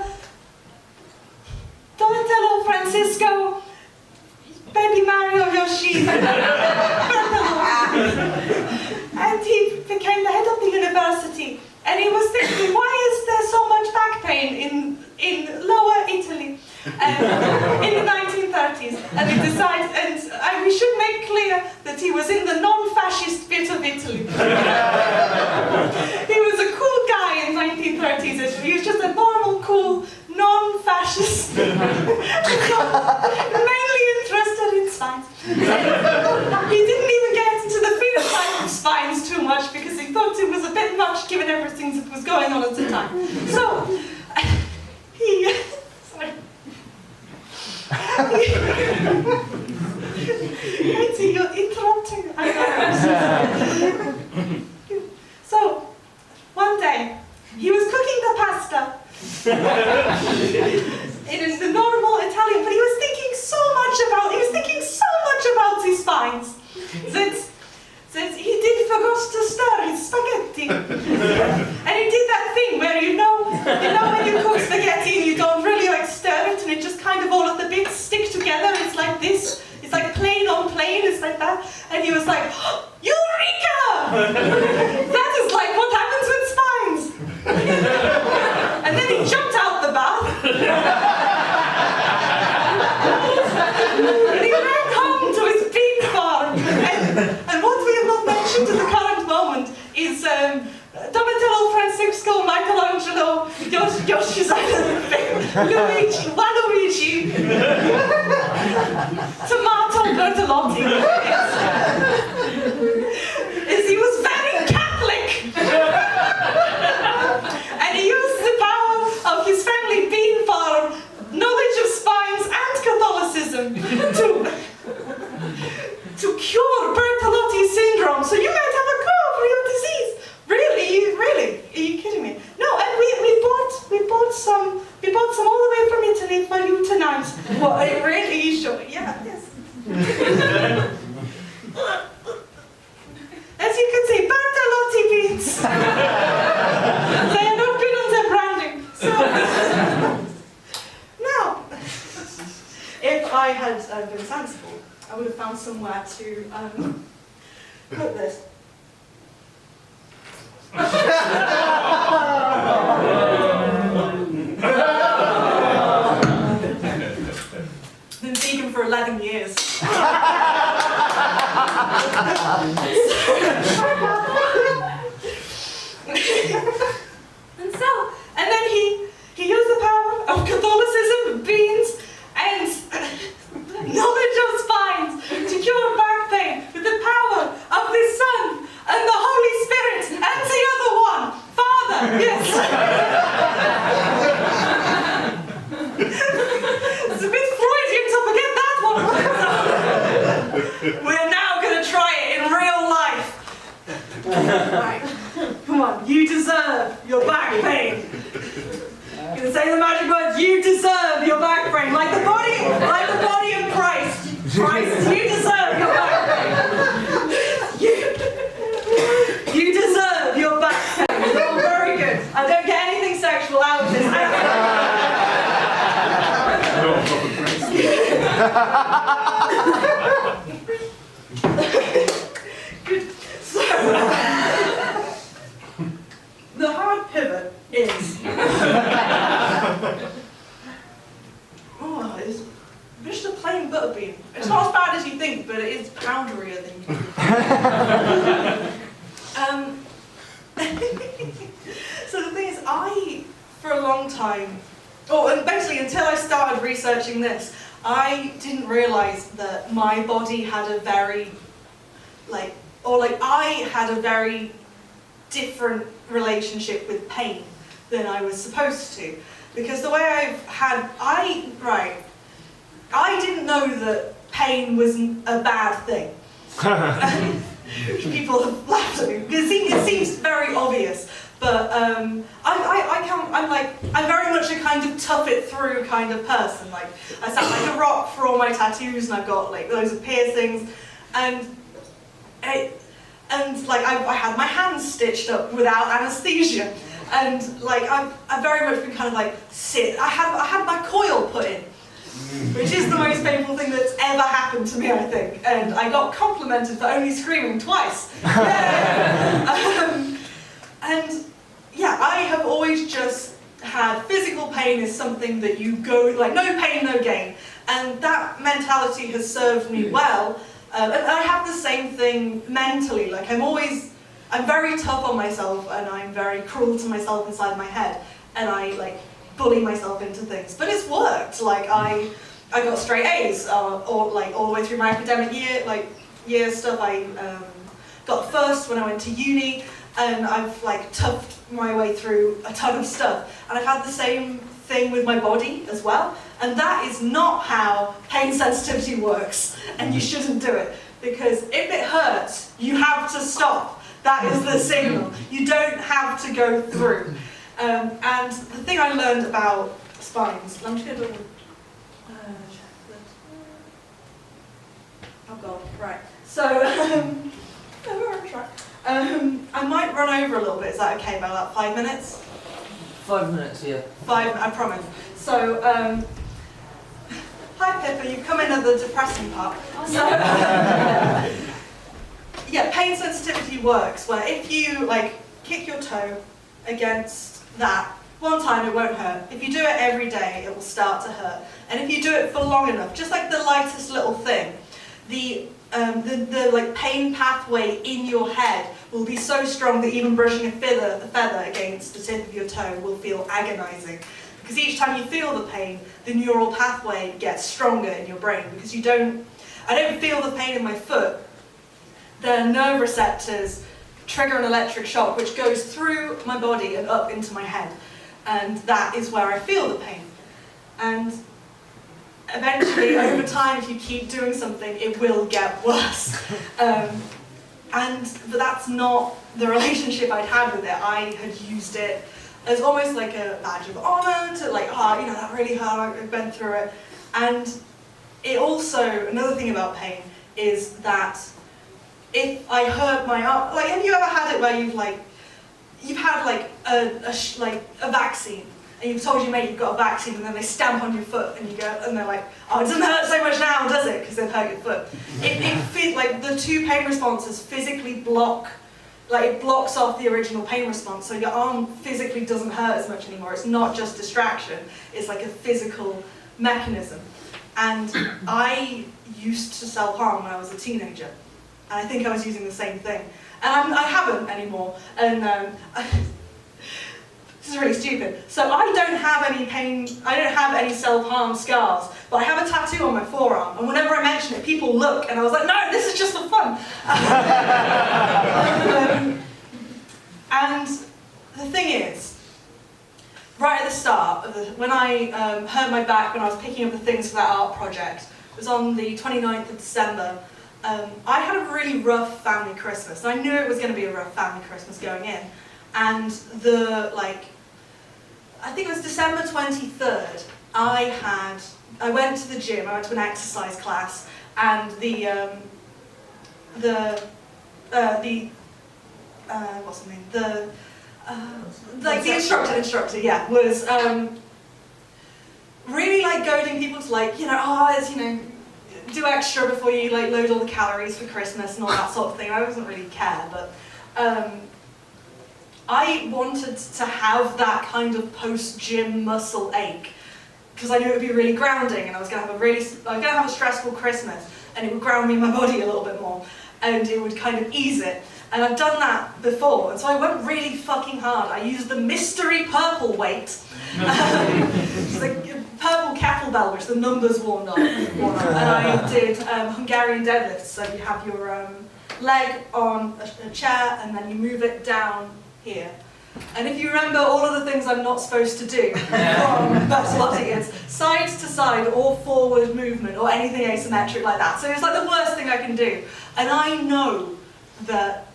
Donatello Francisco, baby Mario Yoshi. And he became the head of the university. And he was thinking, why is there so much back pain in lower Italy in the 1930s? And he decided, and we should make clear that he was in the non-fascist bit of Italy. He was a cool guy in the 1930s Italy. He was just a normal, cool, non-fascist, mainly interested in spines. He didn't even get into the phenotype of spines too much because he thought it was a bit much given everything that was going on at the time. So, you're interrupting. So, one day, he was cooking the pasta. It is the normal Italian, but he was thinking so much about his spine. Spines that he did forgot to stir his spaghetti. And he did that thing where you know when you cook spaghetti and you don't really like stir it and it just kind of all of the bits stick together. It's like this. It's like plane on plane. It's like that. And he was like, Eureka! That is like what happens with spines. And then he jumped out the bath. And he ran home to his bean farm. And what we have not mentioned at the current moment is Donatello, Francesco, Michelangelo, Yoshi's Island, Luigi, Waluigi, Tomato Bertolotti. Is he was very Catholic. And he used the power of his family bean farm, knowledge of spines and Catholicism to cure Bertolotti syndrome. So you might have a cure for your disease. Really? Really? Are you kidding me? No, and we bought some all the way from Italy for you tonight. What? Really? Are you sure? Yeah, yes. As you can see, Bertolotti beans. They are not good on their branding. So now, if I had been sensible, I would have found somewhere to put this. Been vegan for 11 years. And then he used the power of Catholicism, beans, and knowledge of spines to cure back pain with the power of the Son and the Holy Spirit and the other one, Father. Yes. It's a bit Freudian to forget that one. We're now going to try it in real life. Right. Come on, you deserve your back pain. I'm going to say the magic word, you deserve your back pain. Like the body of Christ. Christ, you deserve your back pain. You deserve your back pain. Oh, very good. I don't get anything sexual out of this. Good. So, the hard pivot is... it's just a plain butter bean. It's not as bad as you think, but it is pounderier than you think. So the thing is, for a long time, and basically until I started researching this, I didn't realise that my body had a very, I had a very different relationship with pain than I was supposed to. Because the way I didn't know that pain wasn't a bad thing. People have laughed at me because it seems very obvious, but I'm very much a kind of tough it through kind of person. Like I sound like a rock for all my tattoos, and I've got like loads of piercings, and I had my hands stitched up without anaesthesia. And I've very much been kind of like I had my coil put in, which is the most painful thing that's ever happened to me, I think. And I got complimented for only screaming twice. I have always just had physical pain is something that you go no pain, no gain, and that mentality has served me well. And I have the same thing mentally. I'm very tough on myself, and I'm very cruel to myself inside my head, and I bully myself into things. But it's worked. I got straight A's, all the way through my academic year stuff. I got first when I went to uni, and I've toughed my way through a ton of stuff. And I've had the same thing with my body as well. And that is not how pain sensitivity works, and you shouldn't do it, because if it hurts, you have to stop. That is the signal. You don't have to go through. And the thing I learned about spines, I'm just going to check that. Oh God, right. So, no, we're on track. I might run over a little bit. Is that okay? About like 5 minutes? 5 minutes, yeah. 5, I promise. So, hi Pippa, you've come in at the depressing part. So, yeah, pain sensitivity works where if you like kick your toe against that one time, it won't hurt. If you do it every day, it will start to hurt. And if you do it for long enough, just like the lightest little thing, the like pain pathway in your head will be so strong that even brushing a feather against the tip of your toe will feel agonizing. Because each time you feel the pain, the neural pathway gets stronger in your brain. Because I don't feel the pain in my foot. The nerve receptors trigger an electric shock which goes through my body and up into my head. And that is where I feel the pain. And eventually, over time, if you keep doing something, it will get worse. But that's not the relationship I'd had with it. I had used it as almost like a badge of honor to like, that really hurt, I've been through it. And it also, another thing about pain is that if I hurt my arm, like, have you ever had it where you've had like a vaccine, and you've told your mate you've got a vaccine, and then they stamp on your foot, and you go, and they're like, oh, it doesn't hurt so much now, does it? Because they've hurt your foot. Like the two pain responses physically block, like it blocks off the original pain response, so your arm physically doesn't hurt as much anymore. It's not just distraction, it's like a physical mechanism. And I used to self-harm when I was a teenager, and I think I was using the same thing. And I haven't anymore, and this is really stupid. So I don't have any pain, I don't have any self-harm scars, but I have a tattoo on my forearm, and whenever I mention it, people look, and I was like, no, this is just for fun. And the thing is, right at the start, when I hurt my back when I was picking up the things for that art project, it was on the 29th of December, I had a really rough family Christmas, and I knew it was going to be a rough family Christmas going in. And I think it was December 23rd, I went to the gym, I went to an exercise class, and the instructor, yeah, was really like goading people to do extra before you like load all the calories for Christmas and all that sort of thing. I wasn't really care, but I wanted to have that kind of post-gym muscle ache because I knew it would be really grounding, and I was going to have a stressful Christmas, and it would ground me in my body a little bit more, and it would kind of ease it. And I've done that before, and so I went really fucking hard. I used the mystery purple weight. It's like purple kettlebell, which the numbers worn on. And I did Hungarian deadlifts, so you have your leg on a chair, and then you move it down here. And if you remember all of the things I'm not supposed to do from Bertolotti, it's side to side or forward movement or anything asymmetric like that. So it's like the worst thing I can do. And I know that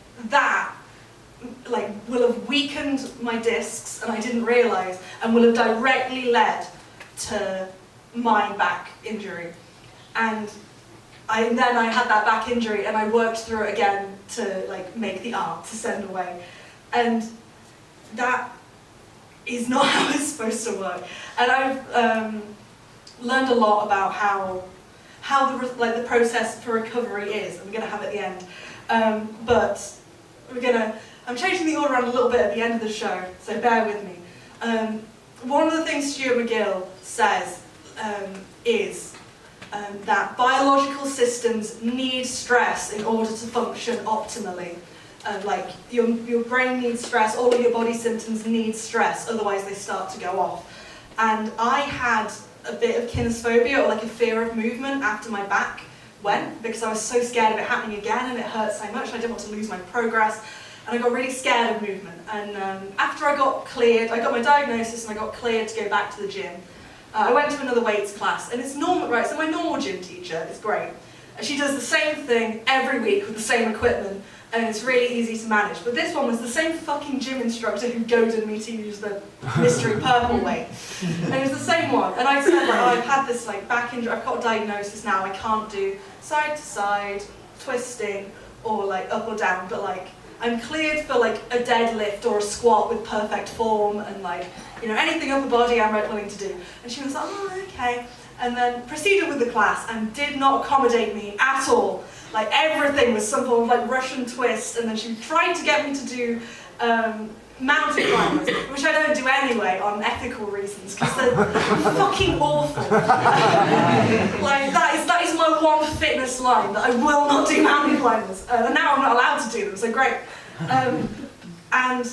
will have weakened my discs, and I didn't realise, and will have directly led to my back injury. And then I had that back injury, and I worked through it again to make the art to send away. And that is not how it's supposed to work. And I've learned a lot about how the process for recovery is. I'm going to have at the end, but I'm changing the order around a little bit at the end of the show, so bear with me. One of the things Stuart McGill says is that biological systems need stress in order to function optimally. Your brain needs stress, all of your body symptoms need stress, otherwise they start to go off. And I had a bit of kinesphobia, or like a fear of movement, after my back went, because I was so scared of it happening again, and it hurt so much, and I didn't want to lose my progress, and I got really scared of movement. And after I got cleared, I got my diagnosis and I got cleared to go back to the gym. I went to another weights class, and it's normal, right, so my normal gym teacher is great. And she does the same thing every week with the same equipment, and it's really easy to manage. But this one was the same fucking gym instructor who goaded me to use the mystery purple weight. And it was the same one. And I said, like, oh, I've had this like back injury, I've got a diagnosis now, I can't do side to side, twisting, or like up or down, but like, I'm cleared for like a deadlift or a squat with perfect form, and like, you know, anything upper body I'm willing to do. And she was like, oh, okay. And then proceeded with the class and did not accommodate me at all. Like everything was some form of like Russian twist, and then she tried to get me to do mountain climbers, which I don't do anyway on ethical reasons, because they're fucking awful. Like that is my one fitness line, that I will not do mountain climbers. And now I'm not allowed to do them, so great. And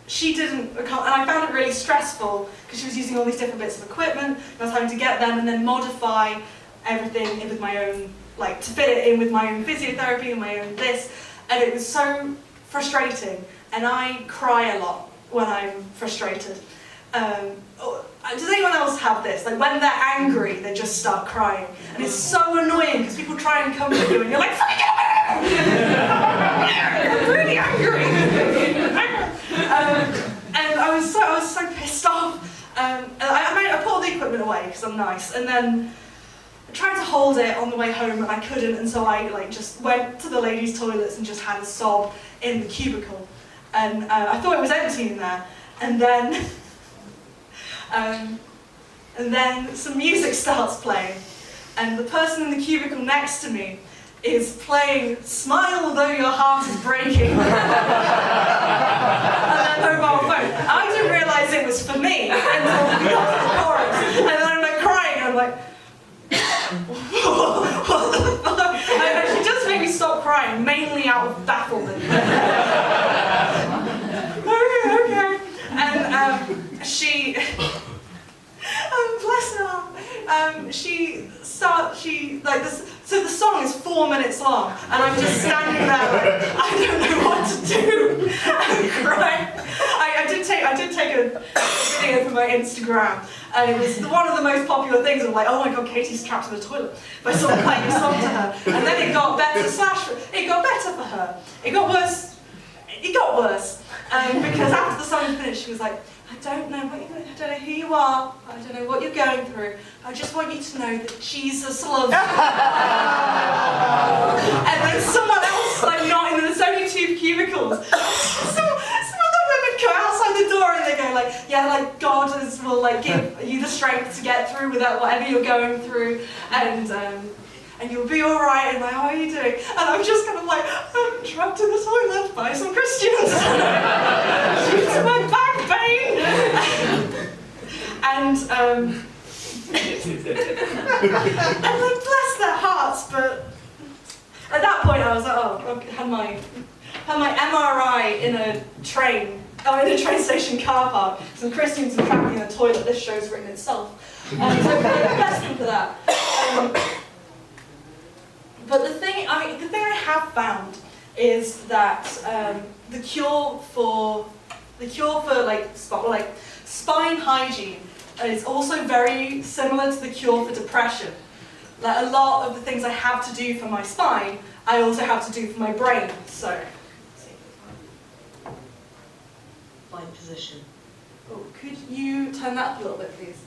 she didn't, and I found it really stressful, because she was using all these different bits of equipment, and I was having to get them and then modify everything in with my own, like to fit it in with my own physiotherapy and my own this, and it was so frustrating, and I cry a lot when I'm frustrated. Does anyone else have this? Like when they're angry, they just start crying, and it's so annoying because people try and comfort you, and you're like, fucking I'm really angry. And I was so pissed off. I put all the equipment away because I'm nice, and then I tried to hold it on the way home, and I couldn't, and so I like just went to the ladies' toilets and just had a sob in the cubicle, and I thought it was empty in there, and then some music starts playing, and the person in the cubicle next to me is playing "Smile Though Your Heart Is Breaking" on their mobile phone. I didn't realise it was for me until we got to the chorus, and then I'm like crying, and I'm like, what the fuck? And she just made me stop crying, mainly out of bafflement. Okay. And she, bless her, she like this. So the song is 4 minutes long, and I'm just standing there like, I don't know what to do. I'm crying. I did take a video for my Instagram, and it was one of the most popular things. I'm like, oh my god, Katie's trapped in the toilet. By sort of playing a song to her, and then it got better. It got better for her. It got worse. It got worse because after the song was finished, she was like, I don't know who you are. I don't know what you're going through. I just want you to know that Jesus loves you. And then someone else, like not in, there's only 2 cubicles. Some other women come outside the door and they go like, yeah, like God will like give you the strength to get through without whatever you're going through, and you'll be all right. And like, how are you doing? And I'm just kind of like, I'm trapped in the toilet by some Christians. Due to my back pain. And like bless their hearts, but at that point I was like, oh, I had my MRI in a train station car park. Some Christians are trapped in a toilet. This show's written itself. So bless them for that. But the thing I have found is that the cure for like spine hygiene is also very similar to the cure for depression. Like a lot of the things I have to do for my spine, I also have to do for my brain. So, Spine position. oh, could you turn that up a little bit, please?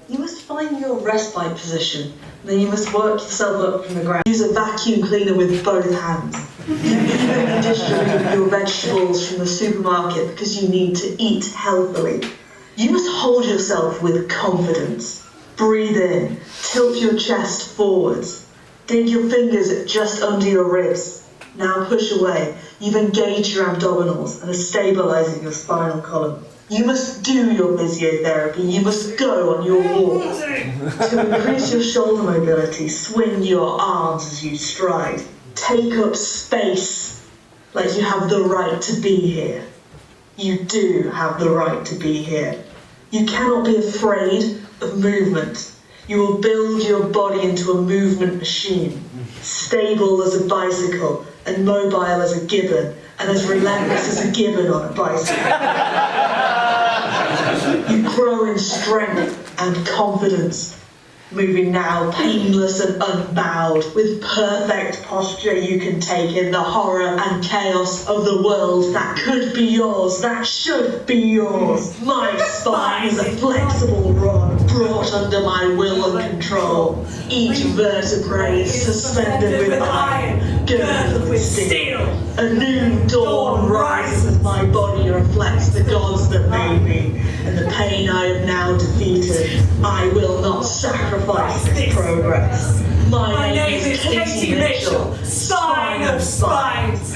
You must find your rest spine position, then you must work yourself up from the ground. Use a vacuum cleaner with both hands. You evenly distribute your vegetables from the supermarket because you need to eat healthily. You must hold yourself with confidence. Breathe in, tilt your chest forwards. Dig your fingers just under your ribs. Now push away. You've engaged your abdominals and are stabilising your spinal column. You must do your physiotherapy. You must go on your walk. To increase your shoulder mobility, swing your arms as you stride. Take up space like you have the right to be here. You do have the right to be here. You cannot be afraid of movement. You will build your body into a movement machine, stable as a bicycle and mobile as a gibbon, and as relentless as a gibbon on a bicycle. You grow in strength and confidence. Moving now, painless and unbowed, with perfect posture you can take in the horror and chaos of the world that could be yours, that should be yours. My spine is a flexible rod brought under my will and control. Each vertebrae is suspended with iron, girdled with steel. A new dawn rises as my body reflects the gods that made me, and the pain I have now defeated. I will not sacrifice this progress. My name is Katie Mitchell, Spine of Spines.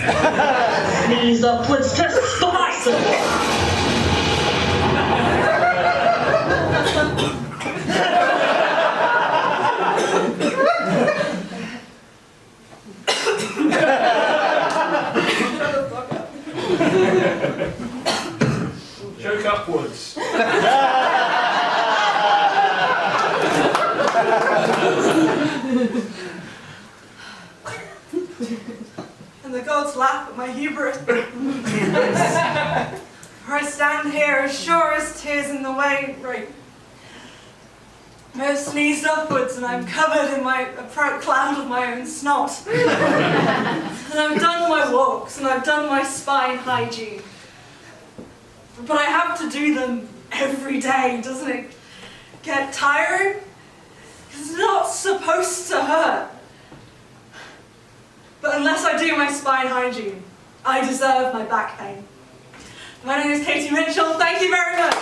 Knees upwards to spice it. Choke upwards. And the gods laugh at my hubris. For I stand here as sure as tears in the way, right? I'm sneezed upwards and I'm covered in a cloud of my own snot. And I've done my walks and I've done my spine hygiene. But I have to do them every day. Doesn't it get tiring? It's not supposed to hurt. But unless I do my spine hygiene, I deserve my back pain. My name is Katie Mitchell. Thank you very much.